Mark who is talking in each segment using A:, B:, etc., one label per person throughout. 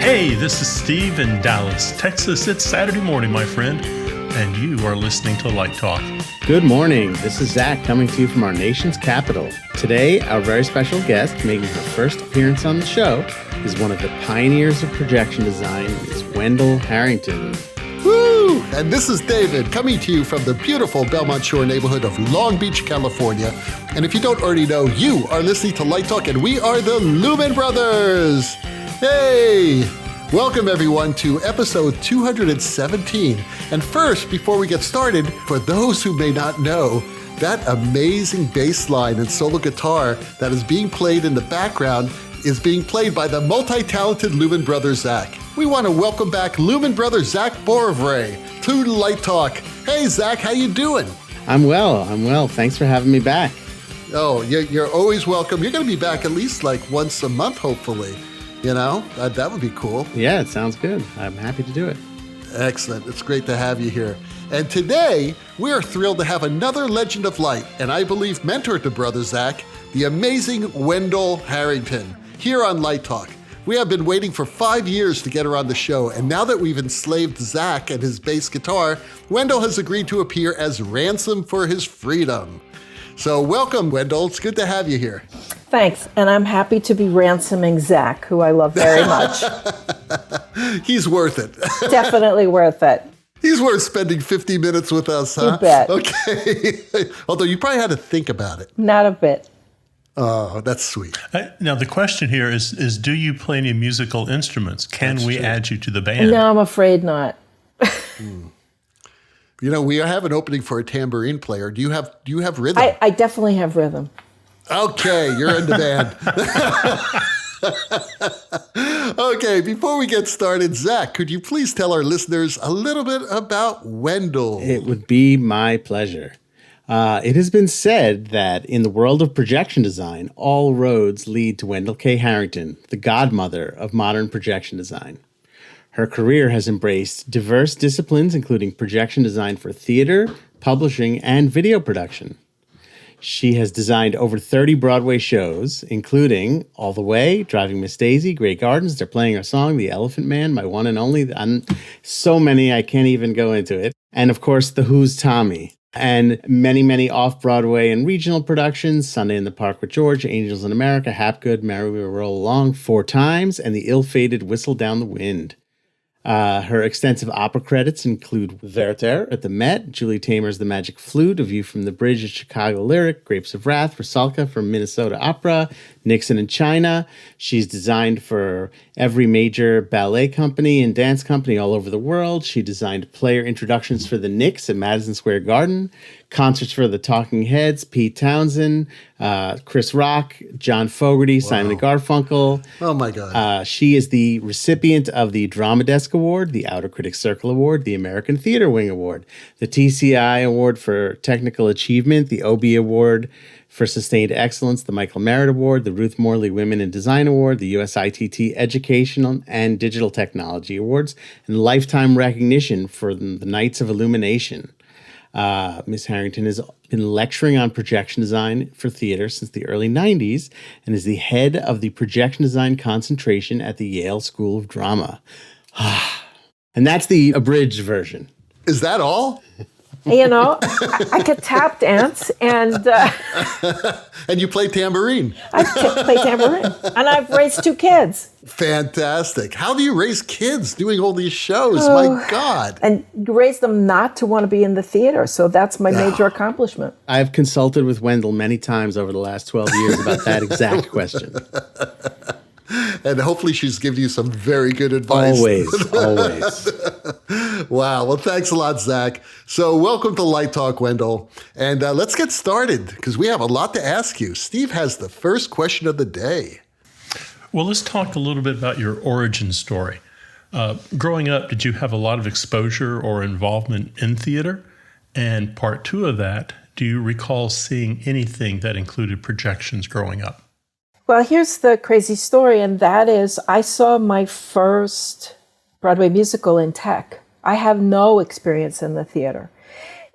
A: Hey, this is Steve in Dallas, Texas. It's Saturday morning, my friend, and you are listening to Light Talk.
B: Good morning. This is Zach coming to you from our nation's capital. Today, our very special guest making her first appearance on the show is one of the pioneers of projection design, Ms. Wendall Harrington.
C: Woo! And this is David coming to you from the beautiful Belmont Shore neighborhood of Long Beach, California. And if you don't already know, you are listening to Light Talk, and we are the Lumen Brothers. Hey! Welcome everyone to episode 217. And first, before we get started, for those who may not know, that amazing bass line and solo guitar that is being played in the background is being played by the multi-talented Lumen Brothers Zach. We want to welcome back Lumen Brothers Zach Borovray to Light Talk. Hey Zach, how you doing?
B: I'm well. Thanks for having me back.
C: Oh, you're always welcome. You're going to be back at least like once a month, hopefully. You know, that would be cool.
B: Yeah, it sounds good. I'm happy to do it.
C: Excellent. It's great to have you here. And today, we are thrilled to have another legend of light, and I believe mentor to Brother Zach, the amazing Wendall Harrington, here on Light Talk. We have been waiting for 5 years to get her on the show, and now that we've enslaved Zach and his bass guitar, Wendall has agreed to appear as ransom for his freedom. So welcome, Wendall. It's good to have you here.
D: Thanks, and I'm happy to be ransoming Zach, who I love very much.
C: He's worth it.
D: Definitely worth it.
C: He's worth spending 50 minutes with us, huh?
D: You bet.
C: Okay. Although you probably had to think about it.
D: Not a bit.
C: Oh, that's sweet.
A: Now, the question here is do you play any musical instruments? Can we add you to the band?
D: No, I'm afraid not.
C: You know, we have an opening for a tambourine player. Do you have rhythm?
D: I definitely have rhythm.
C: Okay, you're in the band. Okay, before we get started, Zach, could you please tell our listeners a little bit about Wendall?
B: It would be my pleasure. It has been said that in the world of projection design, all roads lead to Wendall K. Harrington, the godmother of modern projection design. Her career has embraced diverse disciplines, including projection design for theater, publishing, and video production. She has designed over 30 Broadway shows, including All the Way, Driving Miss Daisy, Great Gardens, They're Playing Our Song, The Elephant Man, My One and Only, so many I can't even go into it. And of course, The Who's Tommy. And many, many off-Broadway and regional productions, Sunday in the Park with George, Angels in America, Hapgood, Merry We Roll Along 4 times, and the ill-fated Whistle Down the Wind. Her extensive opera credits include Werther at the Met, Julie Taymor's The Magic Flute, A View from the Bridge at Chicago Lyric, Grapes of Wrath, Rusalka from Minnesota Opera, Nixon in China. She's designed for every major ballet company and dance company all over the world. She designed player introductions for the Knicks at Madison Square Garden, concerts for the Talking Heads, Pete Townsend, Chris Rock, John Fogerty, Simon & Garfunkel.
C: Oh my God.
B: She is the recipient of the Drama Desk Award, the Outer Critics Circle Award, the American Theater Wing Award, the TCI Award for Technical Achievement, the Obie Award for Sustained Excellence, the Michael Merritt Award, the Ruth Morley Women in Design Award, the USITT Educational and Digital Technology Awards, and lifetime recognition for the Knights of Illumination. Ms. Harrington has been lecturing on projection design for theater since the early 90s and is the head of the projection design concentration at the Yale School of Drama. And that's the abridged version.
C: Is that all?
D: You know, I could tap dance and...
C: And you play tambourine.
D: I play tambourine. And I've raised 2 kids.
C: Fantastic. How do you raise kids doing all these shows? My God.
D: And you raise them not to want to be in the theater. So that's my major accomplishment.
B: I've consulted with Wendall many times over the last 12 years about that exact question.
C: And hopefully she's given you some very good advice.
B: Always.
C: Wow. Well, thanks a lot, Zach. So welcome to Light Talk, Wendall. And let's get started because we have a lot to ask you. Steve has the first question of the day.
A: Well, let's talk a little bit about your origin story. Growing up, did you have a lot of exposure or involvement in theater? And part 2 of that, do you recall seeing anything that included projections growing up?
D: Well, here's the crazy story, and that is I saw my first Broadway musical in tech. I have no experience in the theater.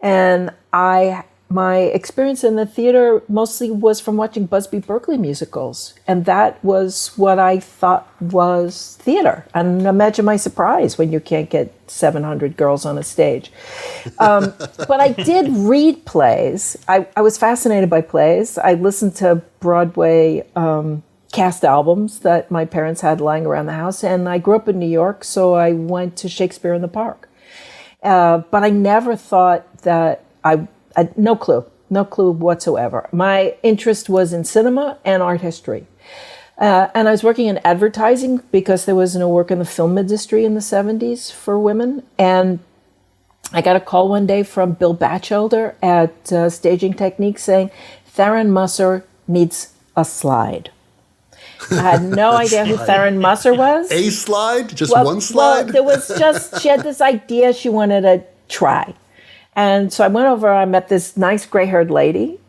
D: And I my experience in the theater mostly was from watching Busby Berkeley musicals. And that was what I thought was theater. And imagine my surprise when you can't get 700 girls on a stage. But I did read plays. I was fascinated by plays. I listened to Broadway cast albums that my parents had lying around the house. And I grew up in New York, so I went to Shakespeare in the Park. But I never thought that no clue whatsoever. My interest was in cinema and art history. And I was working in advertising because there was no work in the film industry in the 70s for women. And I got a call one day from Bill Batchelder at Staging Techniques saying, Theron Musser needs a slide. I had no idea who Theron Musser was.
C: A slide? Just one slide?
D: Well, there was just, she had this idea she wanted to try. And so I went over, I met this nice gray-haired lady,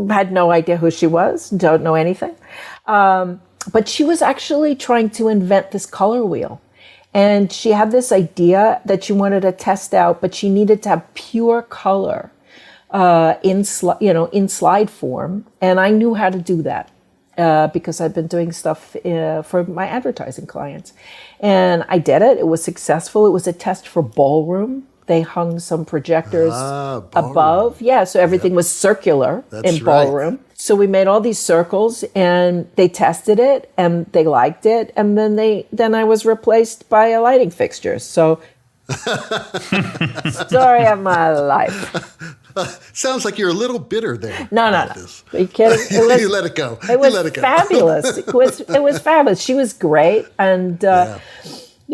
D: had no idea who she was, don't know anything. But she was actually trying to invent this color wheel. And she had this idea that she wanted to test out, but she needed to have pure color in slide form. And I knew how to do that because I'd been doing stuff for my advertising clients. And I did it. It was successful. It was a test for ballroom. They hung some projectors above. Yeah, so everything was circular in ballroom. Right. So we made all these circles and they tested it and they liked it. And then I was replaced by a lighting fixture. So story of my life.
C: Sounds like you're a little bitter there.
D: No. Are you kidding?
C: You let it go.
D: It was fabulous. It was fabulous. She was great. And,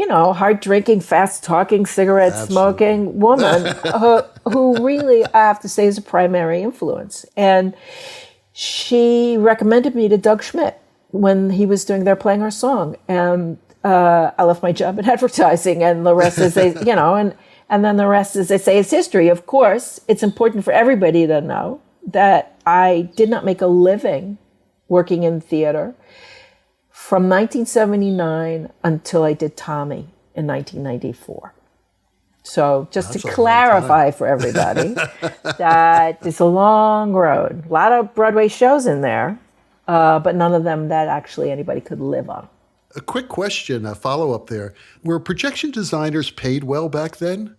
D: hard drinking, fast talking, cigarette smoking woman who really, I have to say, is a primary influence. And she recommended me to Doug Schmidt when he was doing They're Playing Our Song. And I left my job in advertising, and the rest is, and then the rest, as they say, is history. Of course, it's important for everybody to know that I did not make a living working in theater from 1979 until I did Tommy in 1994. So just to clarify for everybody that it's a long road. A lot of Broadway shows in there, but none of them that actually anybody could live on.
C: A quick question, a follow-up there. Were projection designers paid well back then?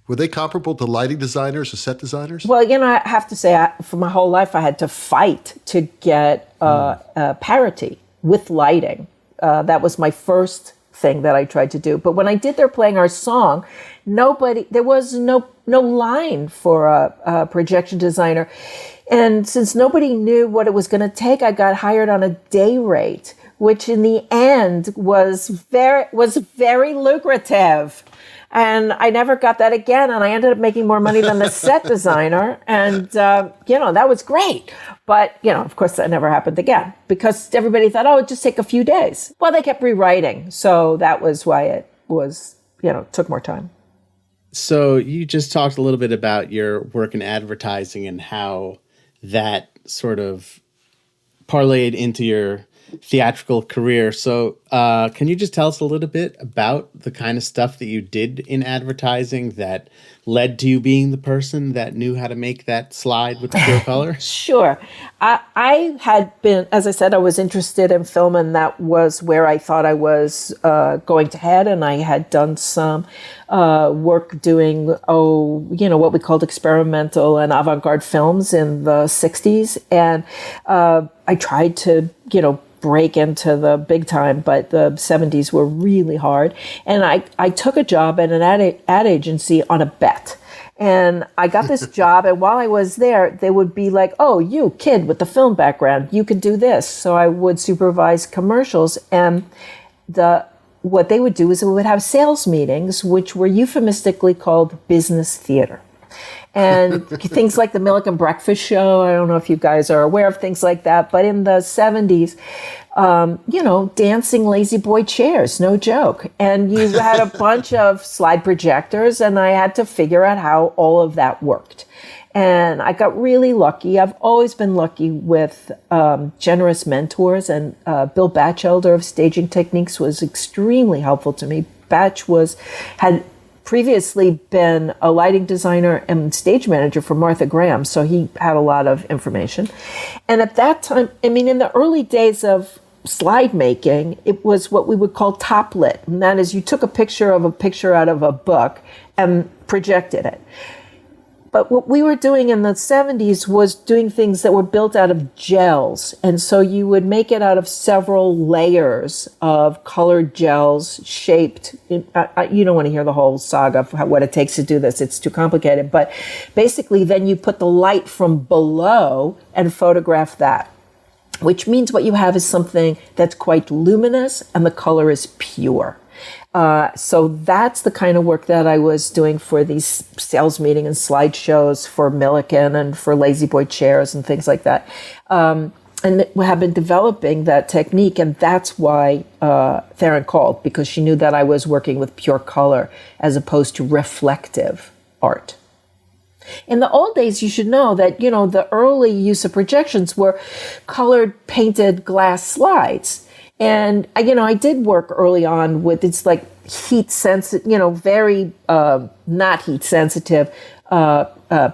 C: Were they comparable to lighting designers or set designers?
D: Well, I have to say, for my whole life, I had to fight to get parity with lighting. That was my first thing that I tried to do. But when I did They're Playing Our Song, there was no line for a projection designer. And since nobody knew what it was going to take, I got hired on a day rate, which in the end was very lucrative. And I never got that again. And I ended up making more money than the set designer. And, that was great. But, of course, that never happened again because everybody thought, it'd just take a few days. Well, they kept rewriting. So that was why it was, took more time.
B: So you just talked a little bit about your work in advertising and how that sort of parlayed into your theatrical career. So can you just tell us a little bit about the kind of stuff that you did in advertising that led to you being the person that knew how to make that slide with the pure color?
D: Sure. I had been, as I said, I was interested in film, and that was where I thought I was going to head. And I had done some work doing, what we called experimental and avant-garde films in the 60s. And I tried to, break into the big time, but the 70s were really hard. And I took a job at an ad agency on a bet. And I got this job, and while I was there, they would be like, oh, you kid with the film background, you could do this. So I would supervise commercials, and what they would do is we would have sales meetings, which were euphemistically called business theater. And things like the Milliken Breakfast Show, I don't know if you guys are aware of things like that, but in the 70s, dancing lazy boy chairs, no joke. And you had a bunch of slide projectors, and I had to figure out how all of that worked. And I got really lucky. I've always been lucky with generous mentors, and Bill Batchelder of Staging Techniques was extremely helpful to me. Batch had previously been a lighting designer and stage manager for Martha Graham, so he had a lot of information. And at that time, I mean, in the early days of slide making, it was what we would call top lit. And that is, you took a picture out of a book and projected it. But what we were doing in the 70s was doing things that were built out of gels. And so you would make it out of several layers of colored gels shaped. You don't want to hear the whole saga of what it takes to do this. It's too complicated. But basically, then you put the light from below and photograph that, which means what you have is something that's quite luminous and the color is pure. So that's the kind of work that I was doing for these sales meeting and slideshows for Milliken and for Lazy Boy chairs and things like that. And we have been developing that technique, and that's why Theron called, because she knew that I was working with pure color as opposed to reflective art. In the old days, you should know that, the early use of projections were colored painted glass slides. And, I did work early on with, it's like heat sensitive, very not heat sensitive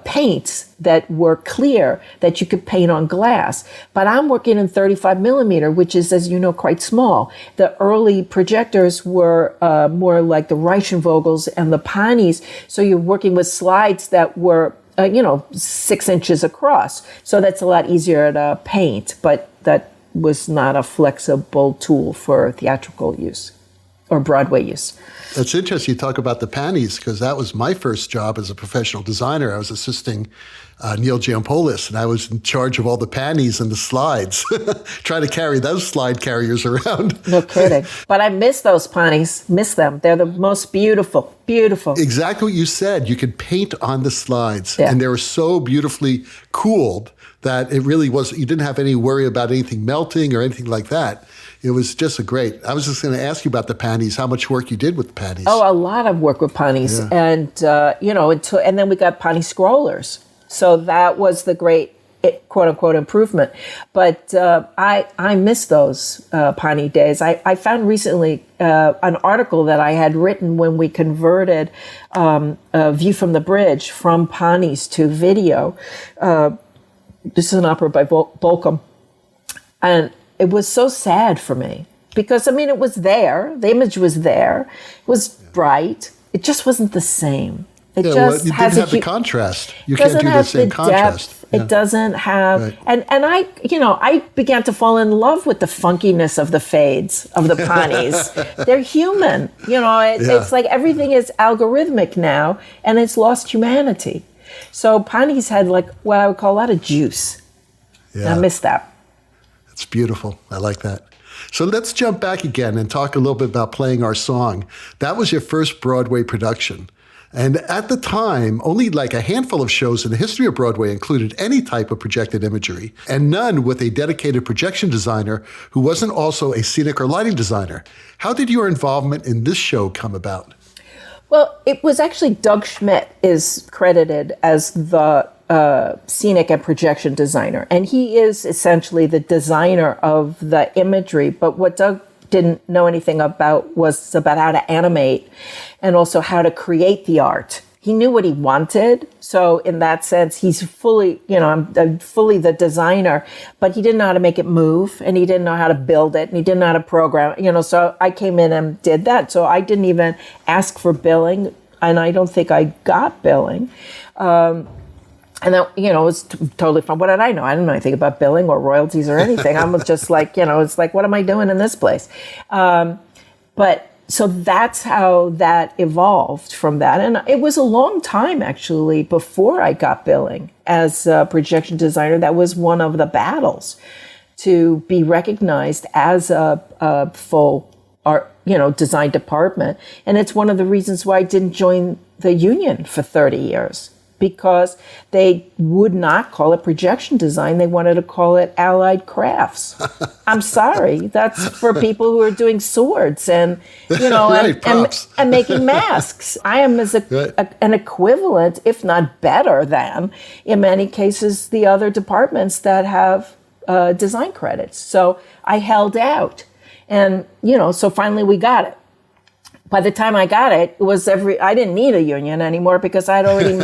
D: paints that were clear that you could paint on glass. But I'm working in 35 millimeter, which is, as you know, quite small. The early projectors were more like the Reichenvogels and the Panis. So you're working with slides that were, 6 inches across. So that's a lot easier to paint, but that was not a flexible tool for theatrical use or Broadway use.
C: It's interesting you talk about the Panis, because that was my first job as a professional designer. I was assisting Neil Giampoulos, and I was in charge of all the Panis and the slides, trying to carry those slide carriers around.
D: No kidding. But I miss those Panis, miss them. They're the most beautiful, beautiful.
C: Exactly what you said. You could paint on the slides,
D: Yeah.
C: and they were so beautifully cooled that it really was, you didn't have any worry about anything melting or anything like that. It was just I was just going to ask you about the Panis, how much work you did with the Panis.
D: Oh, a lot of work with Panis.
C: Yeah.
D: And, and then we got Pani scrollers. So that was the great, quote unquote, improvement. But I miss those Pani days. I found recently an article that I had written when we converted a View from the Bridge from Panis to video. This is an opera by Bolcom. And it was so sad for me because, it was there. The image was there. It was bright. It just wasn't the same. It just
C: you didn't have the contrast. You can't do the same contrast.
D: It doesn't have,
C: Right.
D: and I began to fall in love with the funkiness of the fades of the Panis. They're human. It's like everything is algorithmic now, and it's lost humanity. So Panis had like what I would call a lot of juice.
C: Yeah.
D: I miss that.
C: It's beautiful. I like that. So let's jump back again and talk a little bit about Playing Our Song. That was your first Broadway production. And at the time, only like a handful of shows in the history of Broadway included any type of projected imagery, and none with a dedicated projection designer who wasn't also a scenic or lighting designer. How did your involvement in this show come about?
D: Well, it was actually Doug Schmidt is credited as the scenic and projection designer. And he is essentially the designer of the imagery. But what Doug didn't know anything about was about how to animate and also how to create the art. He knew what he wanted. So in that sense, he's fully, I'm fully the designer, but he didn't know how to make it move, and he didn't know how to build it, and he didn't know how to program, so I came in and did that. So I didn't even ask for billing, and I don't think I got billing. And that, it was totally fun. What did I know? I didn't know anything about billing or royalties or anything. I was just like, it's like, what am I doing in this place? But so that's how that evolved from that. And it was a long time, actually, before I got billing as a projection designer. That was one of the battles to be recognized as a full art, design department. And it's one of the reasons why I didn't join the union for 30 years. Because they would not call it projection design. They wanted to call it allied crafts. I'm sorry. That's for people who are doing swords and,
C: Right,
D: and making masks. I am as an equivalent, if not better than, in many cases, the other departments that have design credits. So I held out. And, so finally we got it. By the time I got it, I didn't need a union anymore because I'd already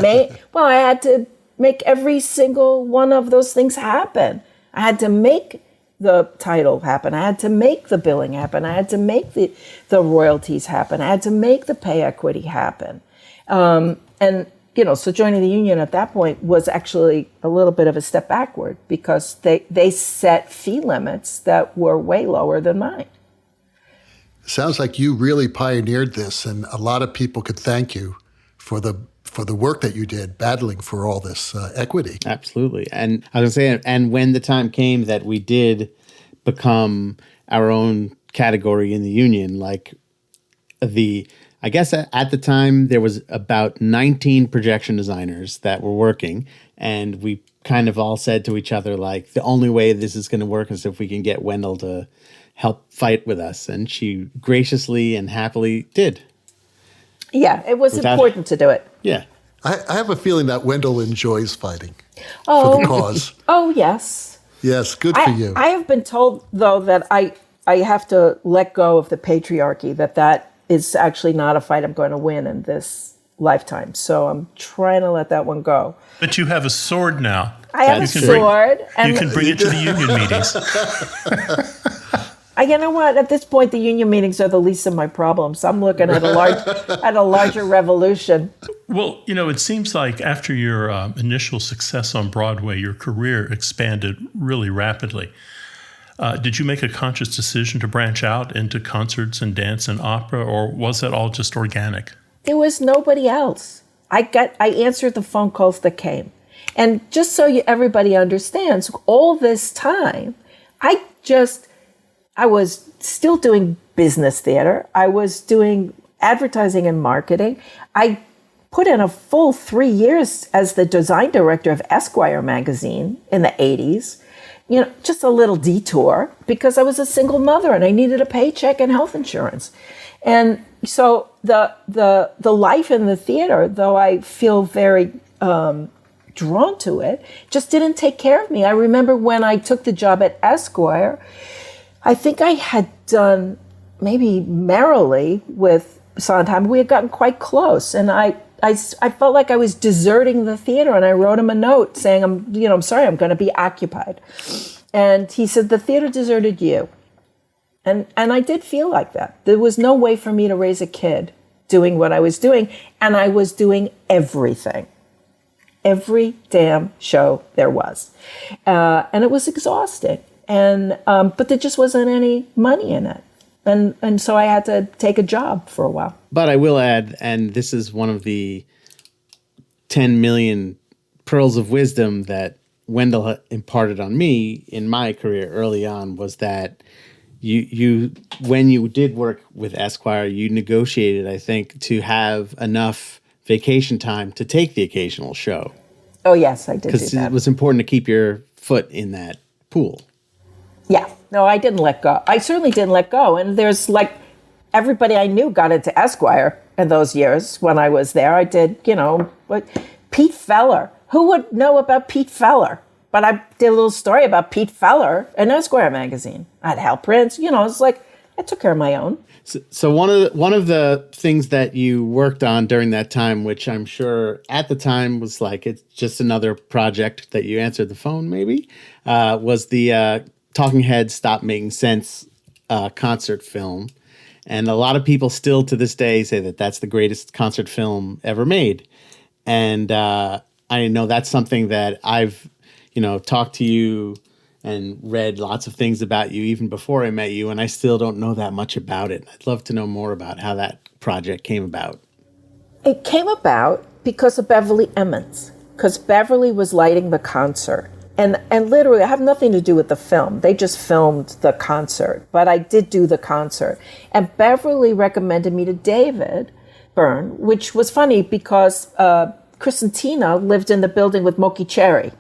D: I had to make every single one of those things happen. I had to make the title happen. I had to make the billing happen. I had to make the royalties happen. I had to make the pay equity happen. So joining the union at that point was actually a little bit of a step backward because they set fee limits that were way lower than mine.
C: Sounds like you really pioneered this, and a lot of people could thank you for the work that you did battling for all this equity.
B: Absolutely. And I was going to say, and when the time came that we did become our own category in the union, I guess at the time there was about 19 projection designers that were working, and we kind of all said to each other, like, the only way this is going to work is if we can get Wendall to help fight with us. And she graciously and happily did.
D: Yeah, it was important to do it.
B: Yeah.
C: I have a feeling that Wendall enjoys fighting for the cause.
D: Oh, yes.
C: Yes, good for you.
D: I have been told, though, that I have to let go of the patriarchy, that is actually not a fight I'm going to win in this lifetime. So I'm trying to let that one go.
A: But you have a sword now.
D: I have a sword.
A: You can bring it to the union meetings.
D: You know what? At this point, the union meetings are the least of my problems. I'm looking at a larger revolution.
A: Well, it seems like after your initial success on Broadway, your career expanded really rapidly. Did you make a conscious decision to branch out into concerts and dance and opera, or was that all just organic?
D: It was nobody else. I answered the phone calls that came. And just so everybody understands, all this time, I was still doing business theater. I was doing advertising and marketing. I put in a full 3 years as the design director of Esquire magazine in the 80s. Just a little detour because I was a single mother and I needed a paycheck and health insurance. And so the life in the theater, though I feel very drawn to it, just didn't take care of me. I remember when I took the job at Esquire, I think I had done maybe Merrily with Sondheim. We had gotten quite close, and I felt like I was deserting the theater, and I wrote him a note saying, I'm sorry, I'm going to be occupied. And he said, the theater deserted you. And I did feel like that. There was no way for me to raise a kid doing what I was doing, and I was doing everything. Every damn show there was. And it was exhausting. But there just wasn't any money in it. And so I had to take a job for a while.
B: But I will add, and this is one of the 10 million pearls of wisdom that Wendall imparted on me in my career early on, was that you when you did work with Esquire, you negotiated, I think, to have enough vacation time to take the occasional show.
D: Oh, yes, I did do that.
B: Because it was important to keep your foot in that pool.
D: Yeah. No, I didn't let go. I certainly didn't let go. And there's everybody I knew got into Esquire in those years when I was there. I did, Pete Feller. Who would know about Pete Feller? But I did a little story about Pete Feller in Esquire magazine. I had Hal Prince. It's like I took care of my own.
B: So one of the things that you worked on during that time, which I'm sure at the time was like it's just another project that you answered the phone, maybe, was the Talking Heads Stop Making Sense concert film. And a lot of people still to this day say that that's the greatest concert film ever made. And I know that's something that I've, talked to you and read lots of things about you even before I met you, and I still don't know that much about it. I'd love to know more about how that project came about.
D: It came about because of Beverly Emmons, because Beverly was lighting the concert. And literally, I have nothing to do with the film. They just filmed the concert, but I did do the concert. And Beverly recommended me to David Byrne, which was funny because Chris and Tina lived in the building with Moki Cherry.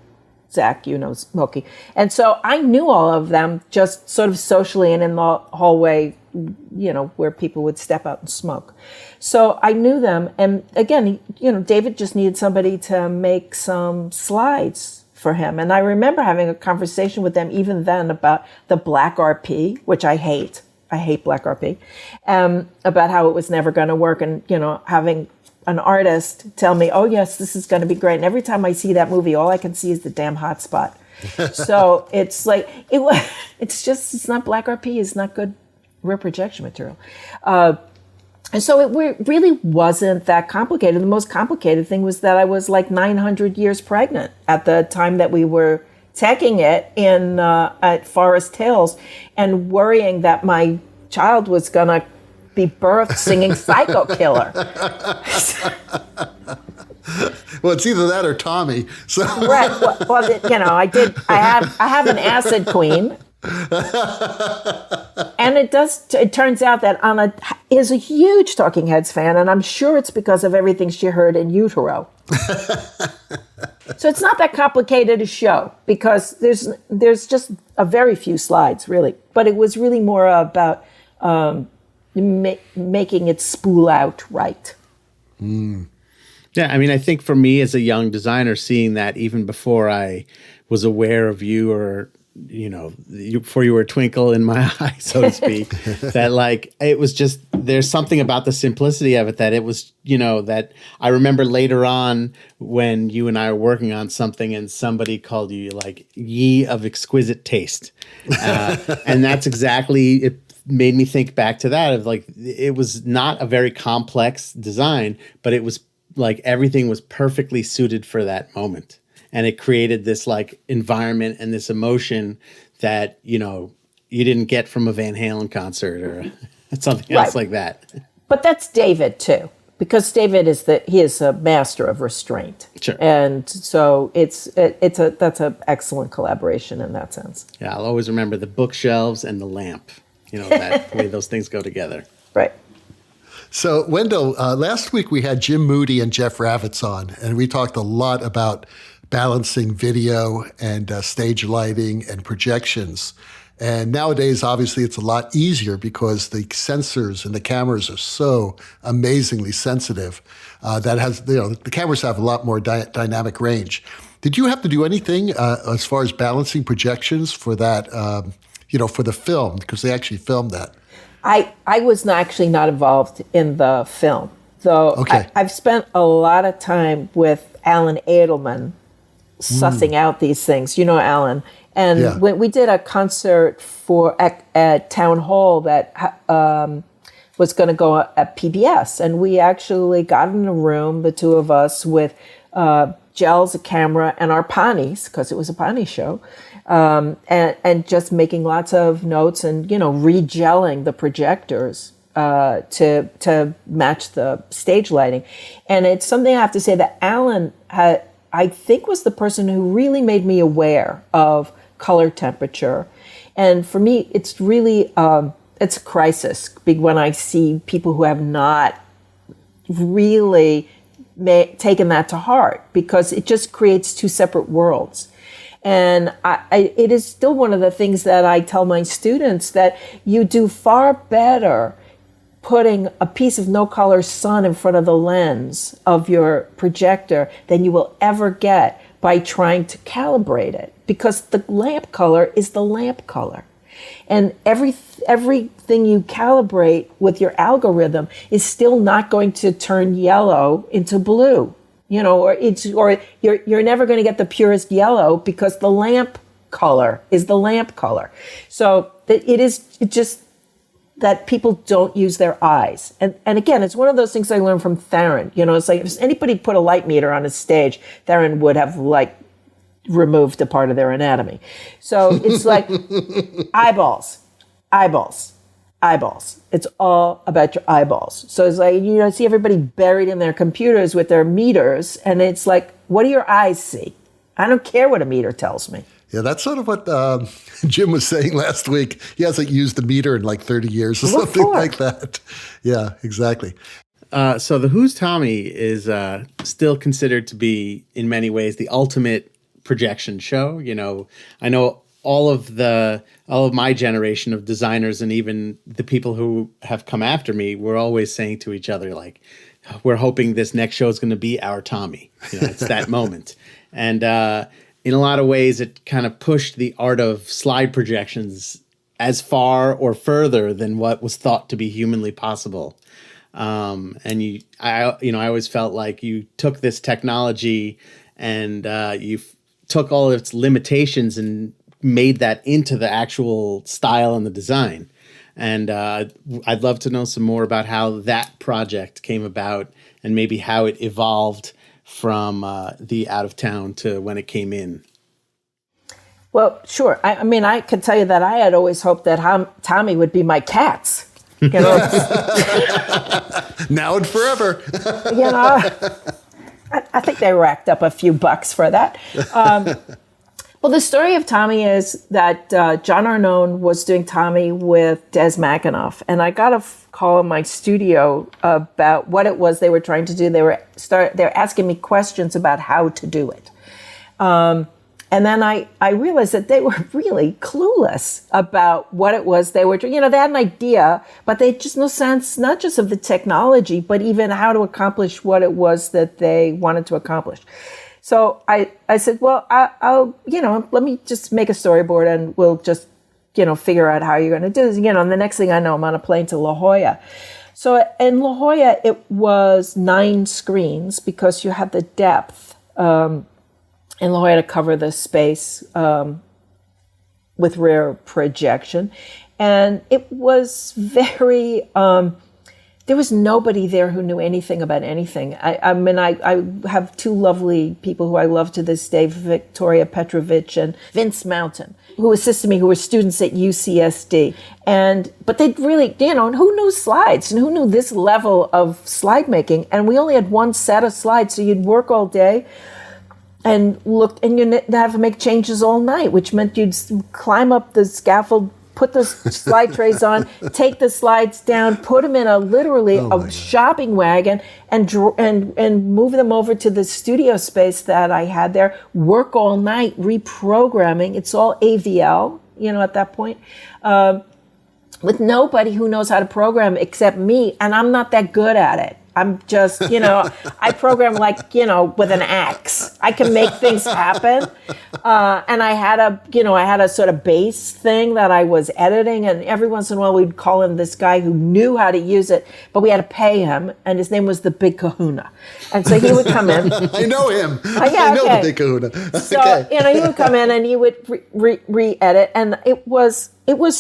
D: Zach, Moki. And so I knew all of them just sort of socially and in the hallway, where people would step out and smoke. So I knew them. And again, David just needed somebody to make some slides for him. And I remember having a conversation with them even then about the Black RP, which I hate. I hate Black RP, about how it was never going to work, and having an artist tell me, "Oh yes, this is going to be great." And every time I see that movie, all I can see is the damn hot spot. So it's like it's not Black RP. It's not good rear projection material. And so it really wasn't that complicated. The most complicated thing was that I was like 900 years pregnant at the time that we were teching it at Forest Hills, and worrying that my child was going to be birthed singing Psycho Killer.
C: Well, it's either that or Tommy. So
D: Right. Well, I have an acid queen. And it turns out that Anna is a huge Talking Heads fan, and I'm sure it's because of everything she heard in utero. So it's not that complicated a show, because there's just a very few slides, really. But it was really more about making it spool out right.
B: Yeah, I mean, I think for me as a young designer, seeing that even before I was aware of you, or before you were a twinkle in my eye, so to speak, that like it was just, there's something about the simplicity of it that it was, that I remember later on when you and I were working on something and somebody called you like ye of exquisite taste. And that's exactly, it made me think back to that, of like, it was not a very complex design, but it was like everything was perfectly suited for that moment. And it created this like environment and this emotion that, you didn't get from a Van Halen concert or something else like that.
D: But that's David too, because David is a master of restraint.
B: Sure.
D: And so that's an excellent collaboration in that sense.
B: Yeah, I'll always remember the bookshelves and the lamp, that way those things go together.
D: Right.
C: So, Wendall, last week we had Jim Moody and Jeff Ravitz on, and we talked a lot about balancing video and stage lighting and projections. And nowadays, obviously, it's a lot easier because the sensors and the cameras are so amazingly sensitive the cameras have a lot more dynamic range. Did you have to do anything as far as balancing projections for that, for the film? Because they actually filmed that.
D: I was actually not involved in the film, though.
C: Okay.
D: I've spent a lot of time with Alan Edelman sussing out these things. You know Alan. And when we did a concert at Town Hall that was going to go at PBS, and we actually got in a room, the two of us, with gels, a camera, and our Panis, because it was a Pani show, and just making lots of notes and re-gelling the projectors to match the stage lighting. And it's something I have to say that Alan I think was the person who really made me aware of color temperature. And for me, it's really, it's a crisis when I see people who have not really taken that to heart, because it just creates two separate worlds. And it is still one of the things that I tell my students, that you do far better putting a piece of no-color sun in front of the lens of your projector than you will ever get by trying to calibrate it, because the lamp color is the lamp color. And everything you calibrate with your algorithm is still not going to turn yellow into blue, or you're never going to get the purest yellow, because the lamp color is the lamp color. So it just that people don't use their eyes. And again, it's one of those things I learned from Theron. It's like if anybody put a light meter on a stage, Theron would have removed a part of their anatomy. So it's like eyeballs. It's all about your eyeballs. So it's like, see everybody buried in their computers with their meters, and it's like, what do your eyes see? I don't care what a meter tells me.
C: Yeah, that's sort of what Jim was saying last week. He hasn't used a meter in like 30 years or something like that. Yeah, exactly.
B: So the Who's Tommy is still considered to be, in many ways, the ultimate projection show. I know all of my generation of designers, and even the people who have come after me, were always saying to each other, like, we're hoping this next show is going to be our Tommy. It's that moment. And in a lot of ways, it kind of pushed the art of slide projections as far or further than what was thought to be humanly possible. I always felt like you took this technology and you took all of its limitations and made that into the actual style and the design. And I'd love to know some more about how that project came about and maybe how it evolved from the out of town to when it came in.
D: Well, sure. I mean, I could tell you that I had always hoped that Tommy would be my cats. You know,
C: Now and forever.
D: you know, I think they racked up a few bucks for that. Well, the story of Tommy is that John Arnone was doing Tommy with Des McAnuff, and I got a call in my studio about what it was they were trying to do. They were asking me questions about how to do it. And then I realized that they were really clueless about what it was they were doing. You know, they had an idea, but they had just no sense, not just of the technology, but even how to accomplish what it was that they wanted to accomplish. So I said, well, I'll, let me just make a storyboard and we'll just, figure out how you're going to do this. And the next thing I know, I'm on a plane to La Jolla. So in La Jolla, it was 9 screens because you had the depth in La Jolla to cover the space with rear projection. And it was very, there was nobody there who knew anything about anything. I mean, I have 2 lovely people who I love to this day, Victoria Petrovich and Vince Mountain, who assisted me, who were students at UCSD. But they really, and who knew slides and who knew this level of slide making? And we only had 1 set of slides, so you'd work all day and you'd have to make changes all night, which meant you'd climb up the scaffold, put the slide trays on, take the slides down, put them in a shopping wagon, and move them over to the studio space that I had there. Work all night reprogramming. It's all AVL, at that point, with nobody who knows how to program except me, and I'm not that good at it. I'm just, I program with an axe. I can make things happen. And I had a sort of bass thing that I was editing. And every once in a while we'd call in this guy who knew how to use it, but we had to pay him. And his name was the Big Kahuna. And so he would come in.
C: I know him.
D: I
C: know the Big Kahuna.
D: So, he would come in and he would re-edit. And it was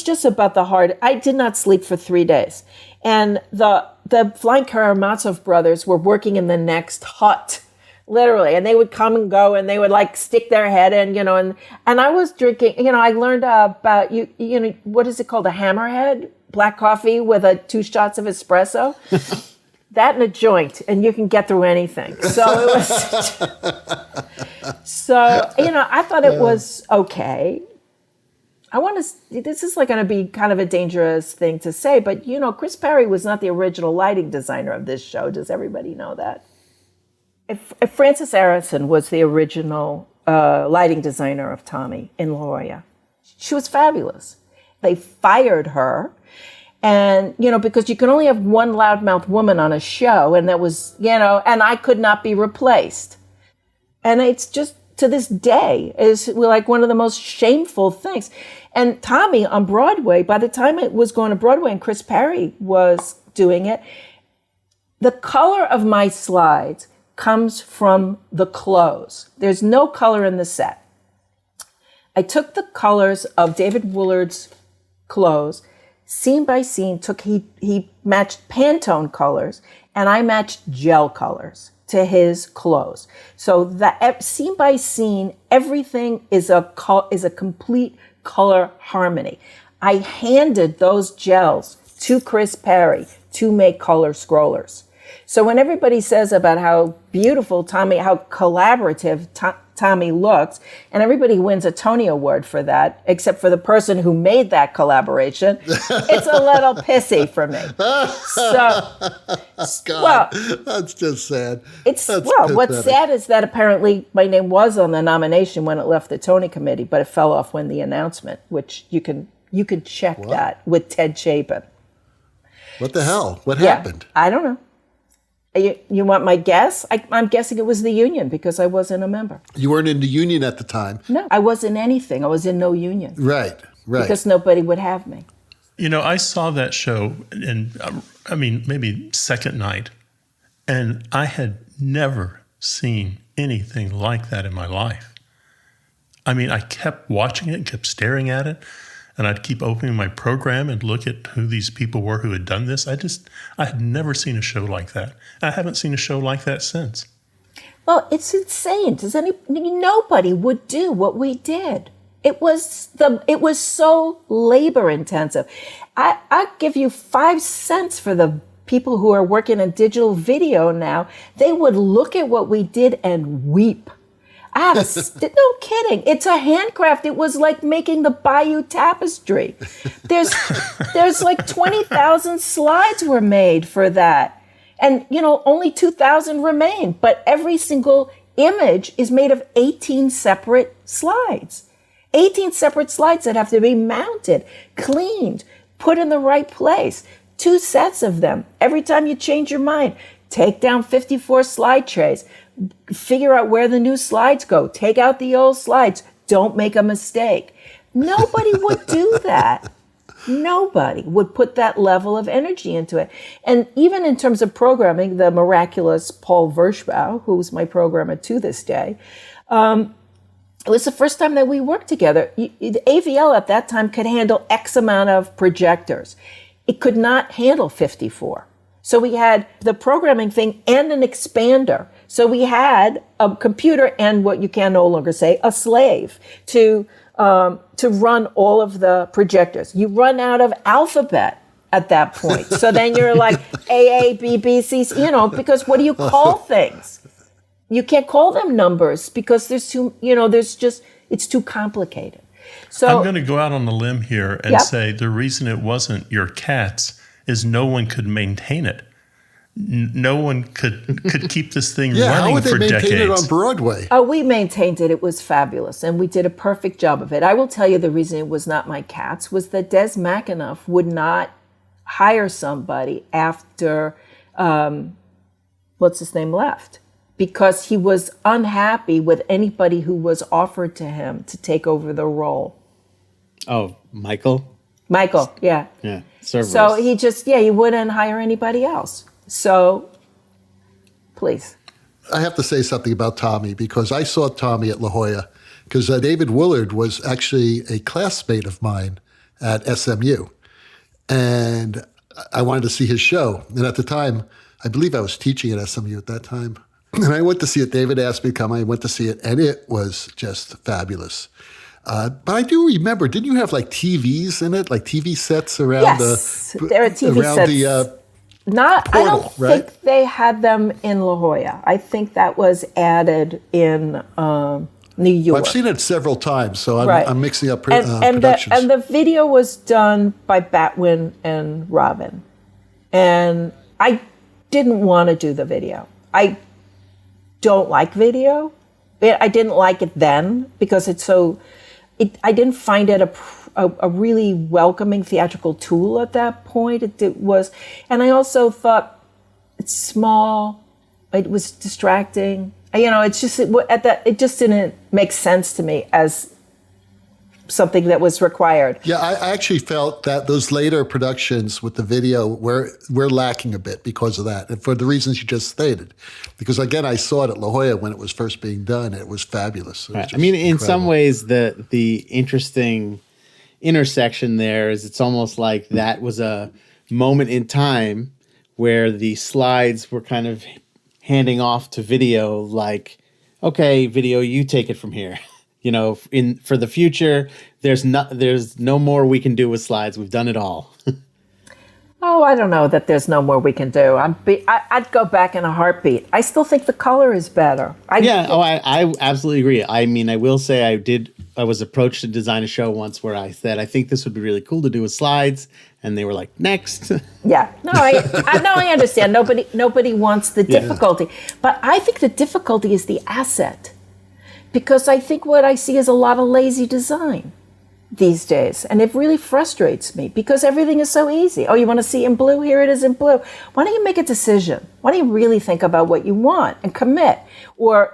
D: just about the hard. I did not sleep for 3 days. And the Flying Karamazov brothers were working in the next hut, literally. And they would come and go and they would stick their head in, and I was drinking, I learned about, what is it called? A hammerhead? Black coffee with 2 shots of espresso. That and a joint, and you can get through anything. So it was, I thought it was okay. This is going to be kind of a dangerous thing to say, but Chris Perry was not the original lighting designer of this show. Does everybody know that? If Frances Aronson was the original lighting designer of Tommy in La Jolla. She was fabulous. They fired her, and because you can only have 1 loudmouth woman on a show, and that was and I could not be replaced, and it's just. To this day is one of the most shameful things. And Tommy on Broadway, by the time it was going to Broadway and Chris Perry was doing it, the color of my slides comes from the clothes. There's no color in the set. I took the colors of David Woolard's clothes, scene by scene, he matched Pantone colors, and I matched gel colors to his clothes. So that scene by scene, everything is a complete color harmony. I handed those gels to Chris Perry to make color scrollers. So when everybody says about how beautiful Tommy, how collaborative Tommy looks, and everybody wins a Tony Award for that, except for the person who made that collaboration, it's a little pissy for me.
C: God, that's just sad.
D: What's sad is that apparently my name was on the nomination when it left the Tony committee, but it fell off when the announcement, which you can check that with Ted Chapin.
C: What the hell? What happened?
D: I don't know. You want my guess? I'm guessing it was the union because I wasn't a member.
C: You weren't in the union at the time.
D: No, I wasn't anything. I was in no union.
C: Right. Right.
D: because nobody would have me.
A: I saw that show maybe second night, and I had never seen anything like that in my life. I kept watching it and kept staring at it, and I'd keep opening my program and look at who these people were who had done this. I had never seen a show like that. I haven't seen a show like that since.
D: Well, it's insane. Nobody would do what we did. It was so labor intensive. I give you 5 cents for the people who are working in digital video now. They would look at what we did and weep. No kidding. It's a handcraft. It was like making the Bayou Tapestry. There's like 20,000 slides were made for that. And, only 2,000 remain. But every single image is made of 18 separate slides. 18 separate slides that have to be mounted, cleaned, put in the right place. 2 sets of them. Every time you change your mind, take down 54 slide trays. Figure out where the new slides go. Take out the old slides. Don't make a mistake. Nobody would do that. Nobody would put that level of energy into it. And even in terms of programming, the miraculous Paul Vershbow, who's my programmer to this day, it was the first time that we worked together. The AVL at that time could handle X amount of projectors. It could not handle 54. So we had the programming thing and an expander. So we had a computer and what you can no longer say, a slave to run all of the projectors. You run out of alphabet at that point. So then you're like A, B, B, C, because what do you call things? You can't call them numbers because it's too complicated. So
A: I'm going to go out on a limb here and say the reason it wasn't your cats is no one could maintain it. No one could keep this thing running for decades.
C: How would they maintain it on Broadway?
D: Oh, we maintained it. It was fabulous, and we did a perfect job of it. I will tell you the reason it was not my cats was that Des McAnuff would not hire somebody after what's his name left, because he was unhappy with anybody who was offered to him to take over the role.
B: Oh, Michael?
D: Michael, yeah.
B: Yeah, Cerberus.
D: So he wouldn't hire anybody else. So, please.
C: I have to say something about Tommy because I saw Tommy at La Jolla because David Willard was actually a classmate of mine at SMU. And I wanted to see his show. And at the time, I believe I was teaching at SMU at that time. And I went to see it. David asked me to come. I went to see it. And it was just fabulous. But I do remember, didn't you have like TVs in it? Like TV sets around
D: there are TV sets. I don't think they had them in La Jolla. I think that was added in New York.
C: Well, I've seen it several times, so I'm mixing up
D: and
C: productions.
D: the video was done by Batwin and Robin. And I didn't want to do the video. I don't like video. I didn't like it then because I didn't find it a really welcoming theatrical tool at that point. It was, and I also thought it's small. It was distracting. It just didn't make sense to me as something that was required.
C: Yeah, I actually felt that those later productions with the video were lacking a bit because of that, and for the reasons you just stated. Because again, I saw it at La Jolla when it was first being done. It was fabulous.
B: Right. In some ways, the interesting intersection there is it's almost like that was a moment in time where the slides were kind of handing off to video, like, okay, video, you take it from here. For the future, there's no more we can do with slides. We've done it all.
D: Oh, I don't know that there's no more we can do. I'd go back in a heartbeat. I still think the color is better.
B: I absolutely agree. I mean, I will say I was approached to design a show once where I said, I think this would be really cool to do with slides. And they were like, next.
D: Yeah. No, I understand. Nobody wants the difficulty. Yeah. But I think the difficulty is the asset. Because I think what I see is a lot of lazy design these days. And it really frustrates me because everything is so easy. Oh, you want to see in blue? Here it is in blue. Why don't you make a decision? Why don't you really think about what you want and commit? Or,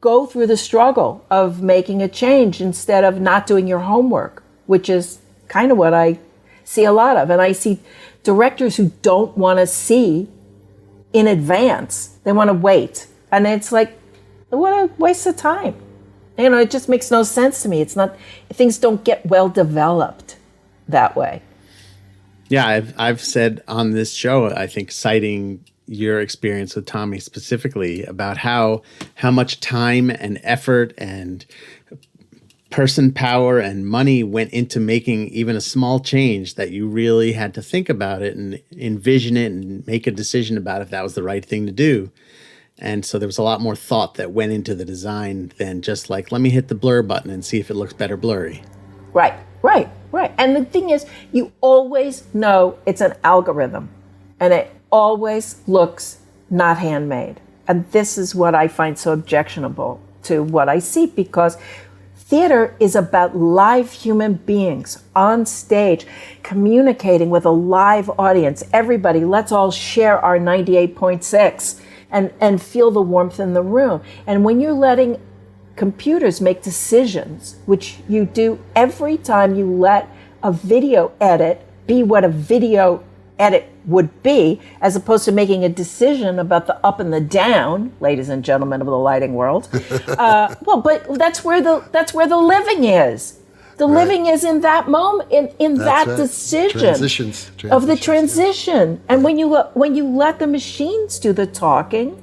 D: go through the struggle of making a change instead of not doing your homework. which is kind of what I see a lot of. And I see directors who don't want to see in advance. They want to wait. And it's like, what a waste of time. It just makes no sense to me. It's not, things don't get well developed that way.
B: Yeah, I've said on this show, I think, citing your experience with Tommy specifically, about how much time and effort and person power and money went into making even a small change, that you really had to think about it and envision it and make a decision about if that was the right thing to do. And so there was a lot more thought that went into the design than just like, let me hit the blur button and see if it looks better blurry.
D: Right. And the thing is, you always know it's an algorithm, and it always looks not handmade. And this is what I find so objectionable to what I see, because theater is about live human beings on stage, communicating with a live audience. Everybody, let's all share our 98.6 and feel the warmth in the room. And when you're letting computers make decisions, which you do every time you let a video edit be what a video edit would be, as opposed to making a decision about the up and the down, ladies and gentlemen of the lighting world. But that's where the living is. The living is in that moment, in that decision
C: Transitions.
D: of the transition. And when you let the machines do the talking,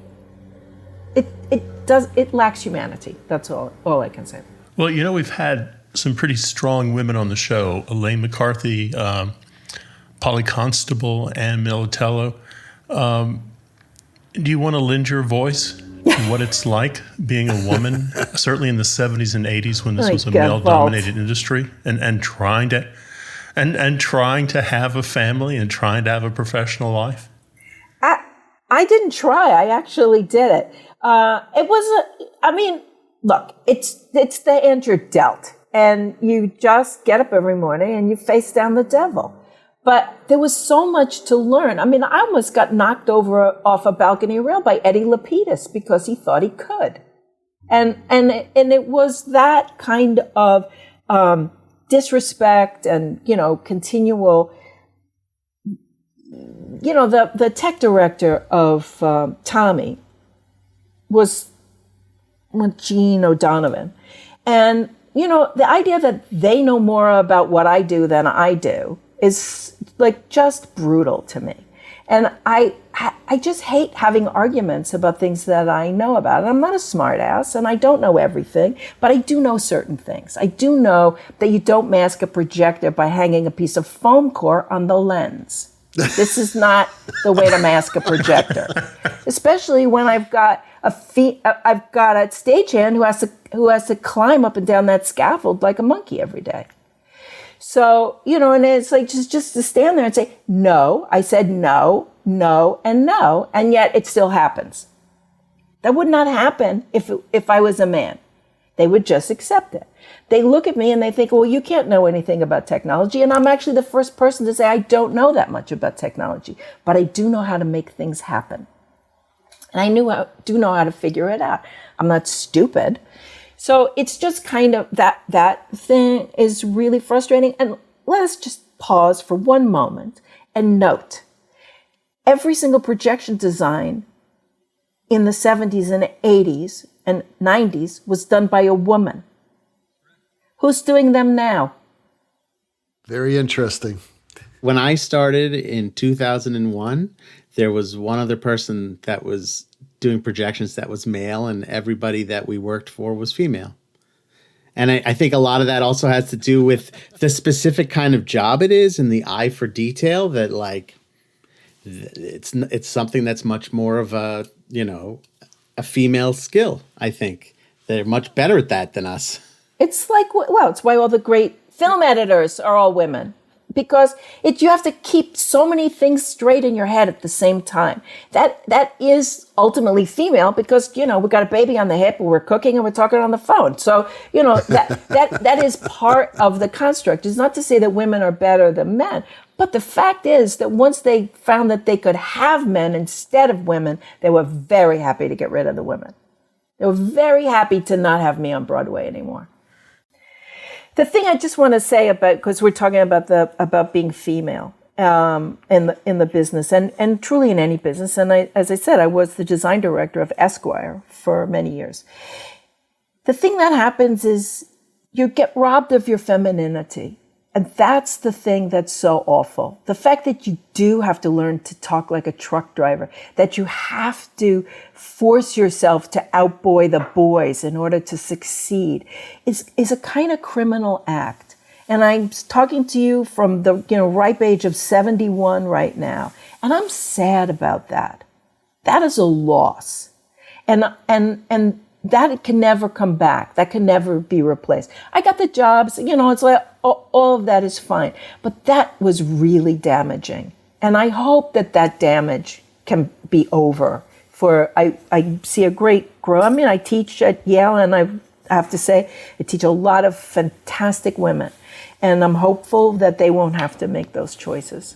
D: it lacks humanity. That's all I can say.
A: Well, we've had some pretty strong women on the show: Elaine McCarthy, Polly Constable, Ann Militello. Do you want to lend your voice to what it's like being a woman, certainly in the 70s and 80s when this was a male-dominated industry, and trying to have a family and trying to have a professional life?
D: I didn't try. I actually did it. Look, it's the hand you're dealt, and you just get up every morning and you face down the devil. But there was so much to learn. I almost got knocked off a balcony rail by Eddie Lapidus because he thought he could. And it was that kind of disrespect and, continual, the tech director of Tommy was Gene O'Donovan. And, the idea that they know more about what I do than I do is like just brutal to me. And I just hate having arguments about things that I know about. And I'm not a smart ass, and I don't know everything, but I do know certain things. I do know that you don't mask a projector by hanging a piece of foam core on the lens. This is not the way to mask a projector, especially when I've got a stagehand who has to climb up and down that scaffold like a monkey every day. So, and it's like just to stand there and say, no, I said no, no, and no, and yet it still happens. That would not happen if I was a man. They would just accept it. They look at me and they think, well, you can't know anything about technology. And I'm actually the first person to say I don't know that much about technology, but I do know how to make things happen. And I do know how to figure it out. I'm not stupid. So it's just kind of that thing is really frustrating. And let us just pause for one moment and note every single projection design in the 70s and 80s and 90s was done by a woman. Who's doing them now?
C: Very interesting.
B: When I started in 2001, there was one other person that was doing projections that was male, and everybody that we worked for was female. And I think a lot of that also has to do with the specific kind of job it is and the eye for detail, that like it's something that's much more of a female skill. I think they're much better at that than us. It's like, well, it's why all the great film editors are all women. Because you have to keep so many things straight in your head at the same time. That is ultimately female because, we've got a baby on the hip, and we're cooking, and we're talking on the phone. So, that is part of the construct. It's not to say that women are better than men. But the fact is that once they found that they could have men instead of women, they were very happy to get rid of the women. They were very happy to not have me on Broadway anymore.
D: The thing I just want to say about, because we're talking about being female in the business and truly in any business, and as I said, I was the design director of Esquire for many years. The thing that happens is you get robbed of your femininity. And that's the thing that's so awful. The fact that you do have to learn to talk like a truck driver, that you have to force yourself to outboy the boys in order to succeed is a kind of criminal act. And I'm talking to you from the ripe age of 71 right now. And I'm sad about that. That is a loss. And that can never come back. That can never be replaced. I got the jobs, it's like all of that is fine. But that was really damaging. And I hope that damage can be over. I see a great growth. I mean, I teach at Yale, and I have to say, I teach a lot of fantastic women. And I'm hopeful that they won't have to make those choices.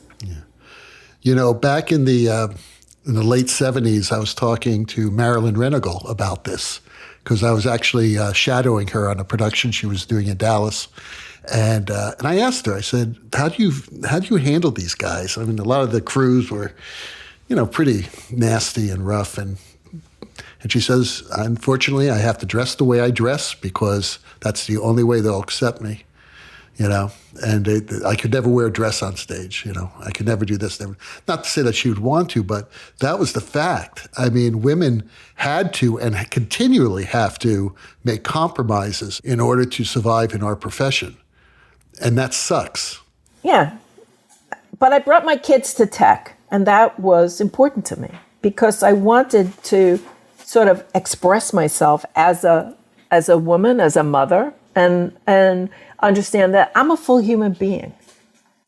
C: Yeah. Back in the late 70s, I was talking to Marilyn Renegal about this, because I was actually shadowing her on a production she was doing in Dallas. And I asked her, I said, how do you handle these guys? I mean, a lot of the crews were, pretty nasty and rough. And she says, unfortunately, I have to dress the way I dress because that's the only way they'll accept me, And I could never wear a dress on stage, I could never do this. Not to say that she would want to, but that was the fact. I mean, women had to and continually have to make compromises in order to survive in our profession. And that sucks.
D: Yeah. But I brought my kids to tech, and that was important to me because I wanted to sort of express myself as a woman, as a mother, and understand that I'm a full human being.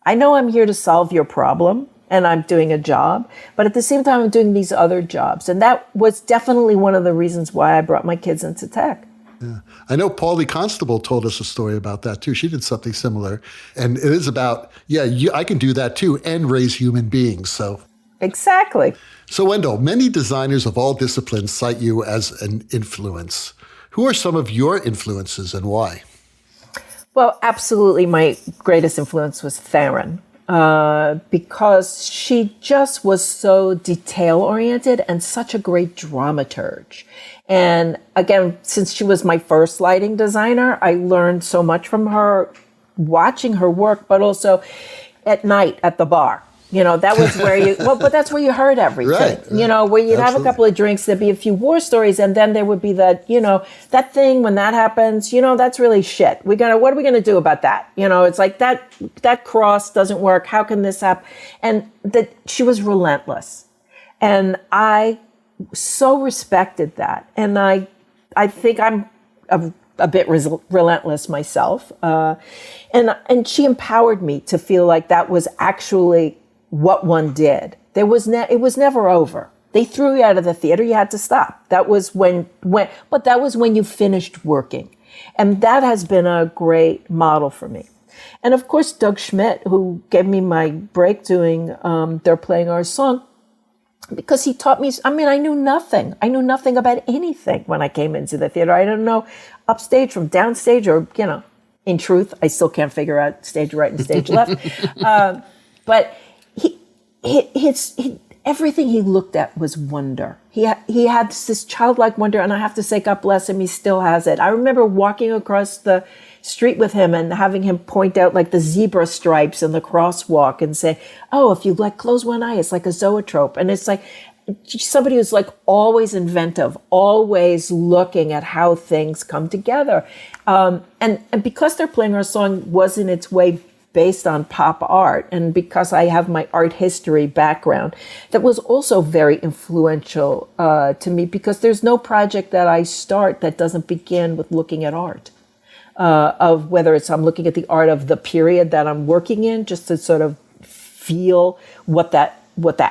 D: I know I'm here to solve your problem, and I'm doing a job, but at the same time, I'm doing these other jobs. And that was definitely one of the reasons why I brought my kids into tech.
C: Yeah. I know Paulie Constable told us a story about that too. She did something similar. And it is about, I can do that too and raise human beings. So
D: exactly.
C: So Wendall, many designers of all disciplines cite you as an influence. Who are some of your influences and why?
D: Well, absolutely. My greatest influence was Theron. Because she just was so detail-oriented and such a great dramaturge. And again, since she was my first lighting designer, I learned so much from her watching her work, but also at night at the bar. That was where but that's where you heard everything,
C: right.
D: Where you'd
C: Absolutely.
D: have a couple of drinks, there'd be a few war stories, and then there would be that, that thing when that happens, that's really shit. What are we going to do about that? It's like that cross doesn't work. How can this happen? And that she was relentless. And I so respected that. And I think I'm a bit relentless myself. And she empowered me to feel like that was actually what one did. It was never over. They threw you out of the theater. You had to stop. That was but that was when you finished working. And that has been a great model for me. And of course, Doug Schmidt, who gave me my break doing They're Playing Our Song, because he taught me, I knew nothing. I knew nothing about anything when I came into the theater. I didn't know upstage from downstage or, in truth, I still can't figure out stage right and stage left. But everything he looked at was wonder. He had this childlike wonder, and I have to say, God bless him, he still has it. I remember walking across the street with him and having him point out like the zebra stripes in the crosswalk and say, oh, if you close one eye, it's like a zoetrope. And it's like somebody who's always inventive, always looking at how things come together. And because They're Playing Our Song was in its way based on pop art, and because I have my art history background, that was also very influential to me, because there's no project that I start that doesn't begin with looking at art. Of whether it's I'm looking at the art of the period that I'm working in, just to sort of feel what that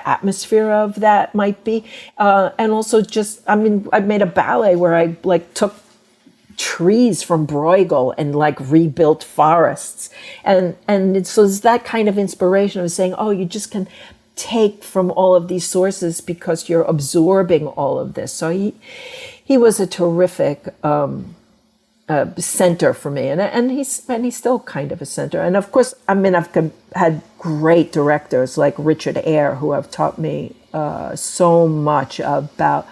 D: atmosphere of that might be, and also just I made a ballet where I took trees from Bruegel and rebuilt forests, and so it's that kind of inspiration of saying, oh, you just can take from all of these sources because you're absorbing all of this. So he was a terrific center for me, and he's still kind of a center. And of course, I mean, I've had great directors like Richard Eyre who have taught me so much about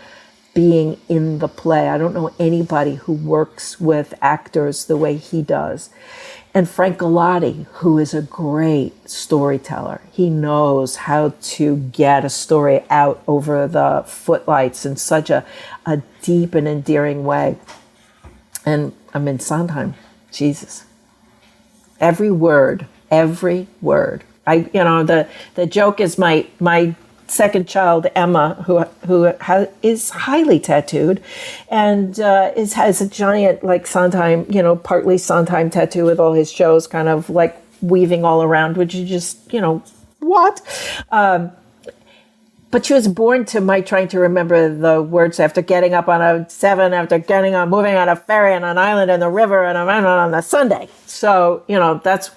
D: being in the play. I don't know anybody who works with actors the way he does. And Frank Galati, who is a great storyteller. He knows how to get a story out over the footlights in such a deep and endearing way. And I mean, Sondheim, Jesus. Every word. The joke is my second child, Emma, who is highly tattooed, and has a giant like Sondheim, partly Sondheim tattoo with all his shows, kind of like weaving all around, which you just, what? But she was born to my trying to remember the words after getting up on moving on a ferry on an island in the river and around on a Sunday. So, that's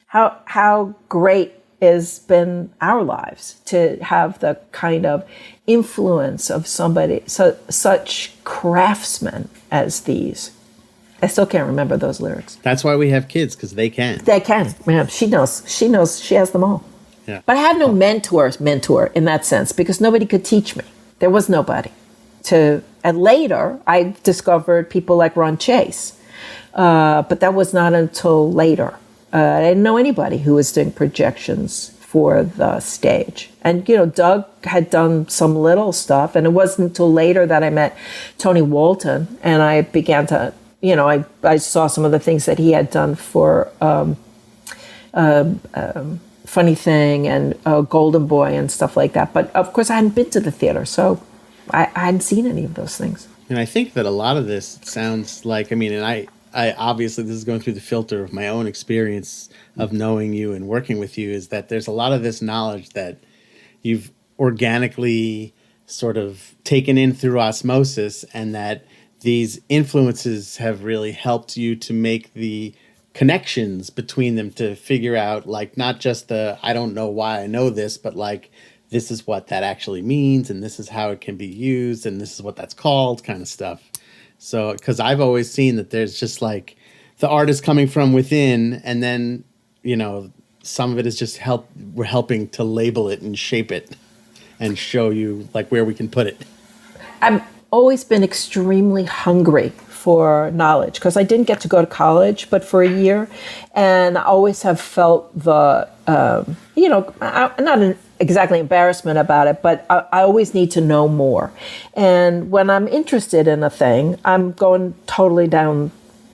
D: how great has been our lives to have the kind of influence of somebody, such craftsmen as these. I still can't remember those lyrics.
B: That's why we have kids, because they can.
D: They can. Man, she knows. She has them all.
B: Yeah.
D: But I had no mentor in that sense, because nobody could teach me. There was nobody. And later, I discovered people like Ron Chase. But that was not until later. I didn't know anybody who was doing projections for the stage. And, Doug had done some little stuff, and it wasn't until later that I met Tony Walton, and I began to, I saw some of the things that he had done for Funny Thing and Golden Boy and stuff like that. But, of course, I hadn't been to the theater, so I hadn't seen any of those things.
B: And I think that a lot of this sounds like, and I obviously, this is going through the filter of my own experience of knowing you and working with you, is that there's a lot of this knowledge that you've organically sort of taken in through osmosis, and that these influences have really helped you to make the connections between them, to figure out, like, not just I don't know why I know this, but like, this is what that actually means, and this is how it can be used, and this is what that's called, kind of stuff. So, because I've always seen that there's just like the art is coming from within, and then, some of it is just we're helping to label it and shape it and show you like where we can put it.
D: I've always been extremely hungry for knowledge, because I didn't get to go to college, but for a year, and I always have felt the, not exactly embarrassment about it, but I always need to know more. And when I'm interested in a thing, I'm going totally down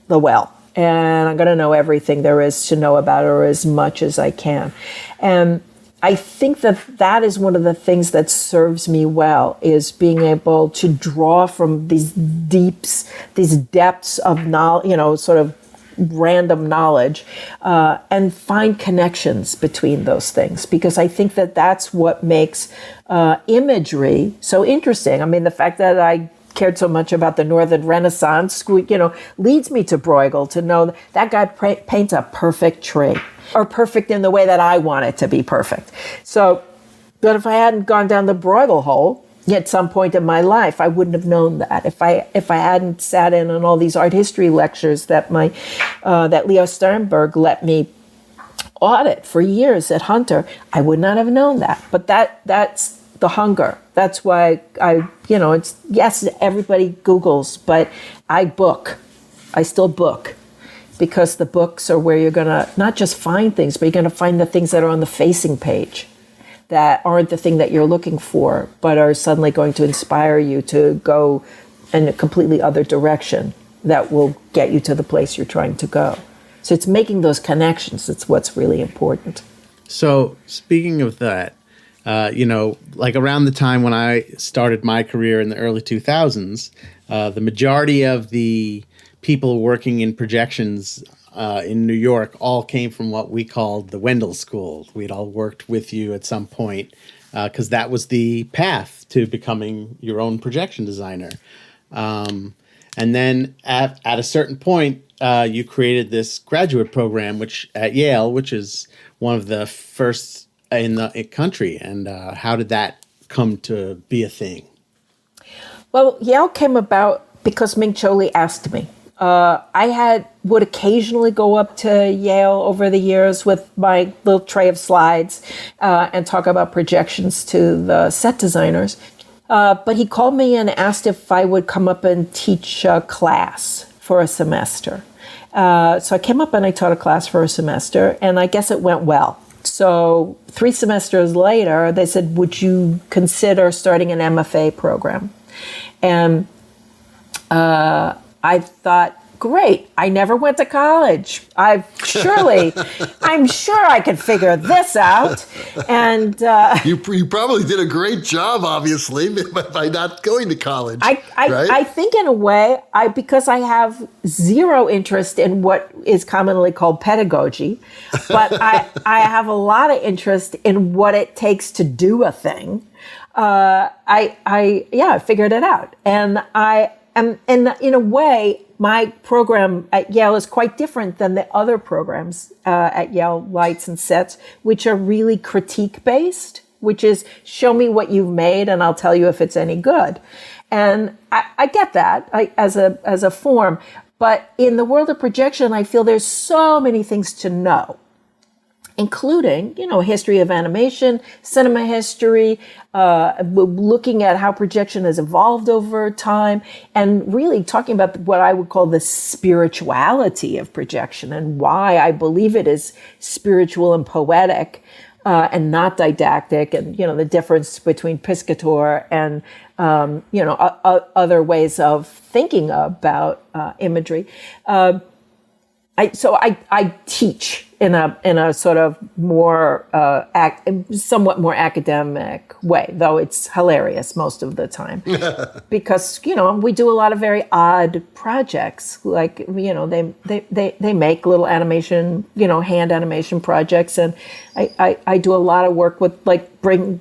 D: the well, and I'm going to know everything there is to know about it, or as much as I can. And I think that is one of the things that serves me well, is being able to draw from these depths of knowledge, sort of random knowledge, and find connections between those things, because I think that that's what makes imagery so interesting. I mean, the fact that I cared so much about the Northern Renaissance, leads me to Bruegel, to know that guy paints a perfect tree, or perfect in the way that I want it to be perfect. So, but if I hadn't gone down the Bruegel hole at some point in my life, I wouldn't have known that. If I hadn't sat in on all these art history lectures that that Leo Sternberg let me audit for years at Hunter, I would not have known that. But that's the hunger. That's why it's, yes, everybody Googles, but I still book. Because the books are where you're going to not just find things, but you're going to find the things that are on the facing page that aren't the thing that you're looking for, but are suddenly going to inspire you to go in a completely other direction that will get you to the place you're trying to go. So it's making those connections. It's what's really important.
B: So speaking of that, like around the time when I started my career in the early 2000s, the majority of the people working in projections in New York all came from what we called the Wendall School. We'd all worked with you at some point, because that was the path to becoming your own projection designer. And then at a certain point, you created this graduate program, which at Yale, which is one of the first in the country. And how did that come to be a thing?
D: Well, Yale came about because Ming Cho Lee asked me. would occasionally go up to Yale over the years with my little tray of slides and talk about projections to the set designers. But he called me and asked if I would come up and teach a class for a semester. So I came up and I taught a class for a semester, and I guess it went well. So 3 semesters later, they said, would you consider starting an MFA program? And I thought, great, I never went to college. I'm sure I could figure this out. And
C: you probably did a great job, obviously, by not going to college.
D: right? I think in a way, because I have zero interest in what is commonly called pedagogy, but I have a lot of interest in what it takes to do a thing. I figured it out. And and in a way, my program at Yale is quite different than the other programs at Yale, Lights and Sets, which are really critique-based, which is show me what you've made and I'll tell you if it's any good. And I get that as a form. But in the world of projection, I feel there's so many things to know, including, history of animation, cinema history, looking at how projection has evolved over time, and really talking about what I would call the spirituality of projection and why I believe it is spiritual and poetic and not didactic, and, the difference between piscator and, other ways of thinking about imagery. I teach in a sort of more somewhat more academic way, though it's hilarious most of the time, because we do a lot of very odd projects. Like they make little animation, hand animation projects, and I do a lot of work with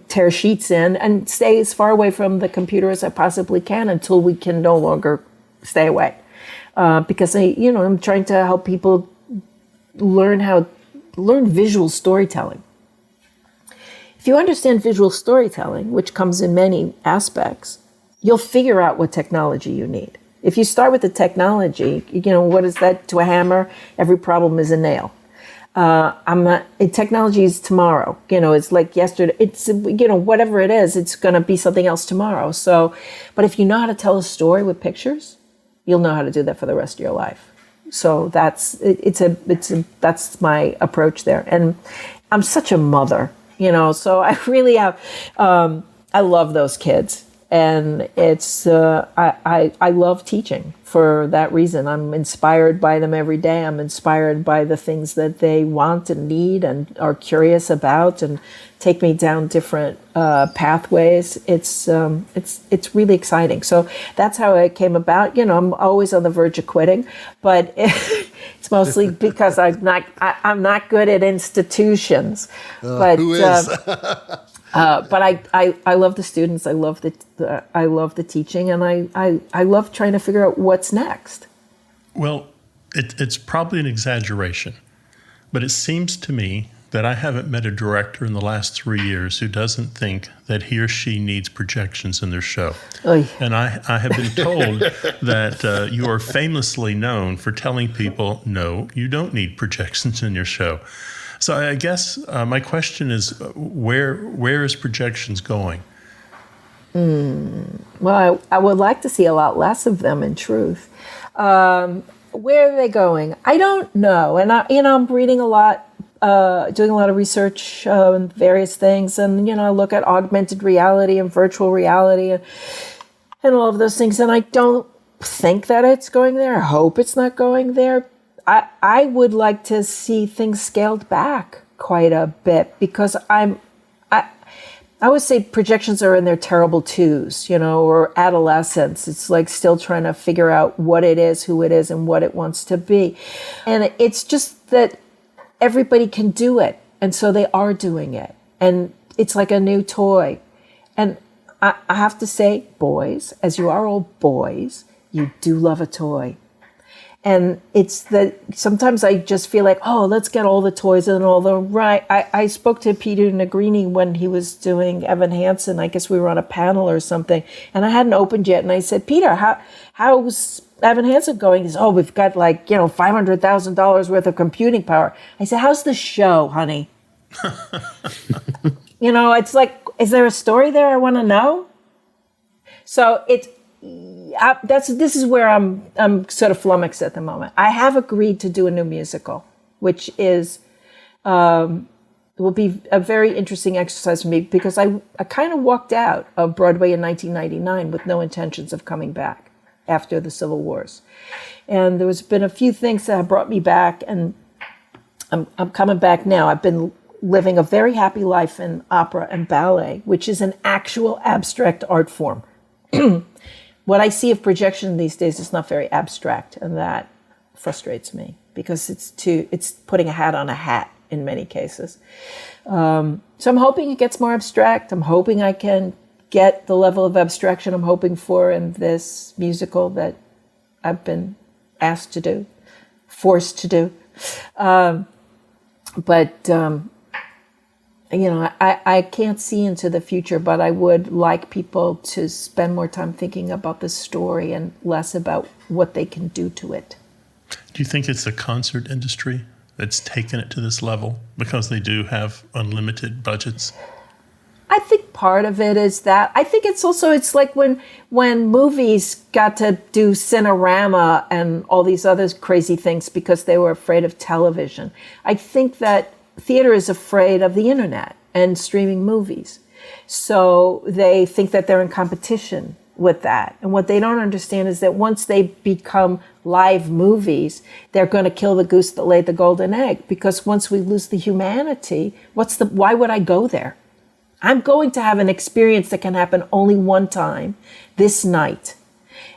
D: tear sheets in and stay as far away from the computer as I possibly can until we can no longer stay away. Because I'm trying to help people learn visual storytelling. If you understand visual storytelling, which comes in many aspects, you'll figure out what technology you need. If you start with the technology, what is that to a hammer? Every problem is a nail. Technology is tomorrow. It's like yesterday. It's, whatever it is, it's going to be something else tomorrow. So, but if you know how to tell a story with pictures, you'll know how to do that for the rest of your life. So that's my approach there. And I'm such a mother, so I really have, I love those kids. And it's, I love teaching for that reason. I'm inspired by them every day. I'm inspired by the things that they want and need and are curious about and take me down different pathways. It's really exciting. So that's how it came about. I'm always on the verge of quitting, but it's mostly because I'm not good at institutions. But
C: who is?
D: But I love the students. I love the teaching, and I love trying to figure out what's next.
A: Well, it's probably an exaggeration, but it seems to me that I haven't met a director in the last 3 years who doesn't think that he or she needs projections in their show.
D: Oy.
A: And I have been told that you are famously known for telling people, no, you don't need projections in your show. So I guess my question is, where is projections going?
D: Well, I would like to see a lot less of them, in truth. Where are they going? I don't know. And I'm reading a lot, doing a lot of research on various things, and I look at augmented reality and virtual reality and all of those things. And I don't think that it's going there. I hope it's not going there. I would like to see things scaled back quite a bit, because I always say projections are in their terrible twos, or adolescence. It's like still trying to figure out what it is, who it is, and what it wants to be. And it's just that everybody can do it. And so they are doing it. And it's like a new toy. And I have to say, boys, as you are all boys, you do love a toy. And it's that sometimes I just feel like, oh, let's get all the toys and all the right. I spoke to Peter Negrini when he was doing Evan Hansen. I guess we were on a panel or something, and I hadn't opened yet. And I said, Peter, how's Evan Hansen going, is, oh, we've got like, $500,000 worth of computing power. I said, how's the show, honey? It's like, is there a story there I want to know? So this is where I'm sort of flummoxed at the moment. I have agreed to do a new musical, which is will be a very interesting exercise for me, because I kind of walked out of Broadway in 1999 with no intentions of coming back after the Civil Wars. And there has been a few things that have brought me back, and I'm coming back now. I've been living a very happy life in opera and ballet, which is an actual abstract art form. What I see of projection these days is not very abstract, and that frustrates me, because it's putting a hat on a hat in many cases. So I'm hoping it gets more abstract. I'm hoping I can get the level of abstraction I'm hoping for in this musical that I've been asked to do, forced to do. I can't see into the future, but I would like people to spend more time thinking about the story and less about what they can do to it.
A: Do you think it's the concert industry that's taken it to this level because they do have unlimited budgets?
D: I think part of it is that. I think it's like when movies got to do Cinerama and all these other crazy things because they were afraid of television. I think that theater is afraid of the internet and streaming movies. So they think that they're in competition with that. And what they don't understand is that once they become live movies, they're going to kill the goose that laid the golden egg. Because once we lose the humanity, why would I go there? I'm going to have an experience that can happen only one time this night,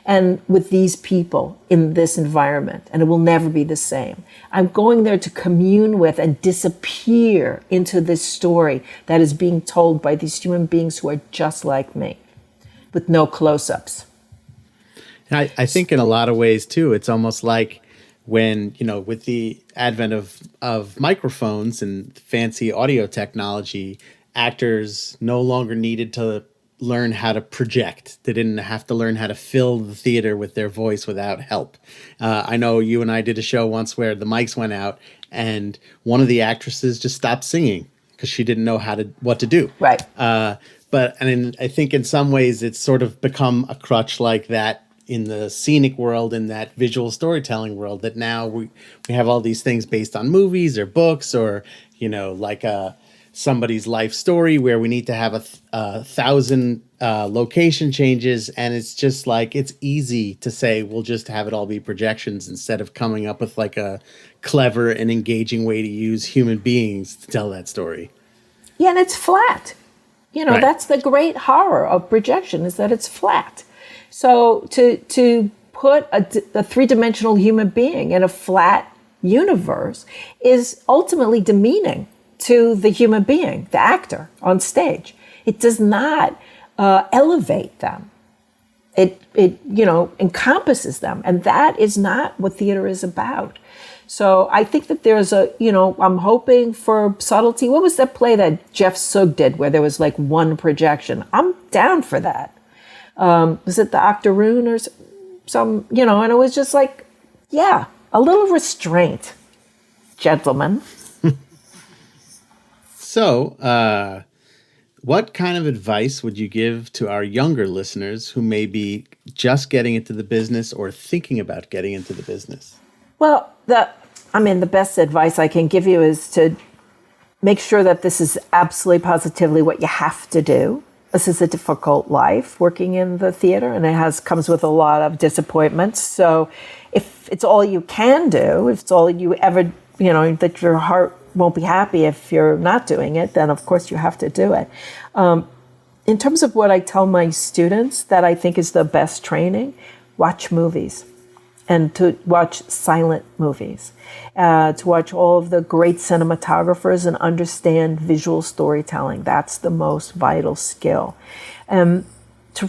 D: and with these people in this environment, and it will never be the same. I'm going there to commune with and disappear into this story that is being told by these human beings who are just like me, with no close-ups.
B: And I think in a lot of ways, too, it's almost like when, with the advent of microphones and fancy audio technology, actors no longer needed to learn how to project. They didn't have to learn how to fill the theater with their voice without help. I know you and I did a show once where the mics went out and one of the actresses just stopped singing because she didn't know what to do.
D: Right.
B: I think in some ways it's sort of become a crutch like that in the scenic world, in that visual storytelling world, that now we have all these things based on movies or books or, somebody's life story where we need to have 1,000 location changes, and it's just like it's easy to say we'll just have it all be projections instead of coming up with like a clever and engaging way to use human beings to tell that story.
D: Yeah, and it's flat.
B: Right.
D: That's the great horror of projection, is that it's flat. So to put a three-dimensional human being in a flat universe is ultimately demeaning to the human being, the actor on stage. It does not elevate them. It encompasses them, and that is not what theater is about. So I think that there's I'm hoping for subtlety. What was that play that Jeff Sugg did where there was like one projection? I'm down for that. Was it the Octoroon or some, and it was just like, yeah, a little restraint, gentlemen.
B: So, what kind of advice would you give to our younger listeners who may be just getting into the business or thinking about getting into the business?
D: Well, the best advice I can give you is to make sure that this is absolutely positively what you have to do. This is a difficult life working in the theater, and it comes with a lot of disappointments. So if it's all you can do, if it's all you ever, that your heart won't be happy if you're not doing it, then of course you have to do it. In terms of what I tell my students that I think is the best training, watch movies, and to watch silent movies, to watch all of the great cinematographers and understand visual storytelling. That's the most vital skill. To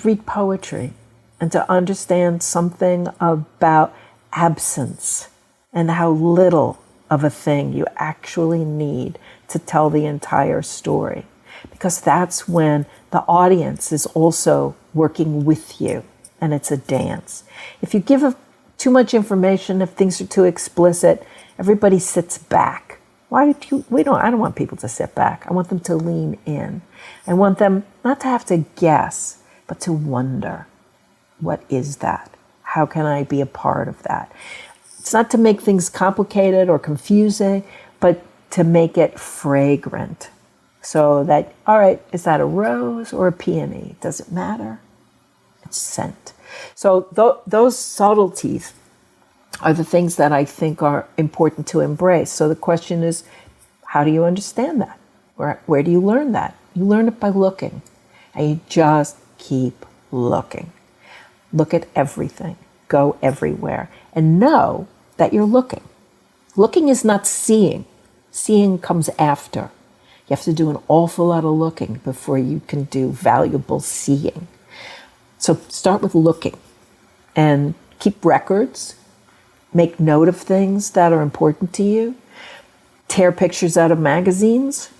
D: read poetry and to understand something about absence and how little of a thing you actually need to tell the entire story. Because that's when the audience is also working with you, and it's a dance. If you give too much information, if things are too explicit, everybody sits back. I don't want people to sit back. I want them to lean in. I want them not to have to guess, but to wonder, what is that? How can I be a part of that? It's not to make things complicated or confusing, but to make it fragrant. So that, all right, is that a rose or a peony? Does it matter? It's scent. So those subtleties are the things that I think are important to embrace. So the question is, how do you understand that? Where do you learn that? You learn it by looking. And you just keep looking. Look at everything. Go everywhere. And know that you're looking. Looking is not seeing. Seeing comes after. You have to do an awful lot of looking before you can do valuable seeing. So start with looking and keep records. Make note of things that are important to you. Tear pictures out of magazines.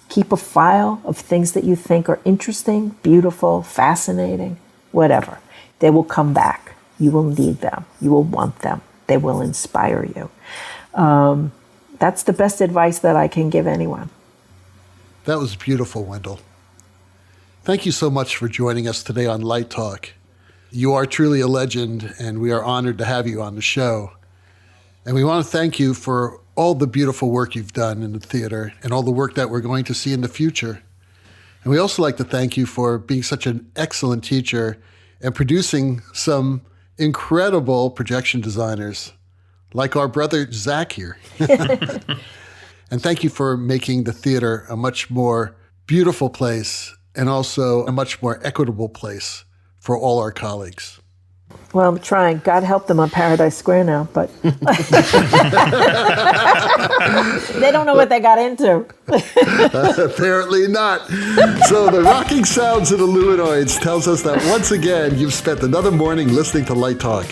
D: Keep a file of things that you think are interesting, beautiful, fascinating, whatever. They will come back. You will need them. You will want them. They will inspire you. That's the best advice that I can give anyone.
C: That was beautiful, Wendall. Thank you so much for joining us today on Light Talk. You are truly a legend, and we are honored to have you on the show. And we want to thank you for all the beautiful work you've done in the theater and all the work that we're going to see in the future. And we also like to thank you for being such an excellent teacher and producing some incredible projection designers, like our brother Zach here. And thank you for making the theater a much more beautiful place and also a much more equitable place for all our colleagues.
D: Well, I'm trying. God help them on Paradise Square now, but they don't know what they got into.
C: Apparently not. So the rocking sounds of the Luminoids tells us that once again, you've spent another morning listening to Light Talk.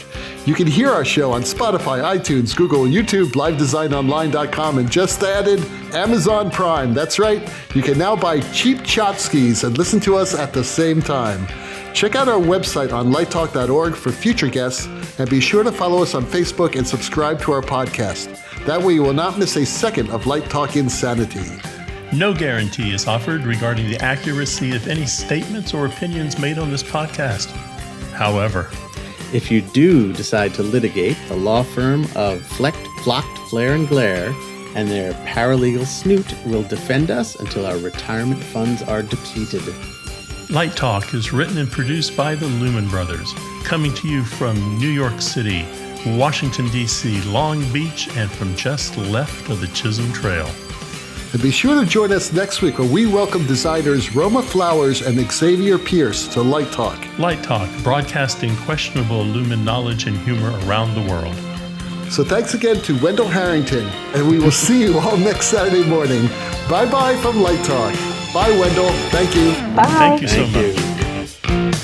C: You can hear our show on Spotify, iTunes, Google, YouTube, livedesignonline.com, and just added Amazon Prime. That's right. You can now buy cheap tchotchkes and listen to us at the same time. Check out our website on lighttalk.org for future guests, and be sure to follow us on Facebook and subscribe to our podcast. That way you will not miss a second of Light Talk insanity.
A: No guarantee is offered regarding the accuracy of any statements or opinions made on this podcast. However,
B: if you do decide to litigate, the law firm of Flecked, Flocked, Flare, and Glare and their paralegal snoot will defend us until our retirement funds are depleted.
A: Light Talk is written and produced by the Lumen Brothers, coming to you from New York City, Washington, D.C., Long Beach, and from just left of the Chisholm Trail.
C: And be sure to join us next week where we welcome designers Roma Flowers and Xavier Pierce to Light Talk.
A: Light Talk, broadcasting questionable Lumen knowledge and humor around the world.
C: So thanks again to Wendall Harrington, and we will see you all next Saturday morning. Bye-bye from Light Talk. Bye, Wendall. Thank you.
D: Bye.
A: Thank you so much.
B: Thank you.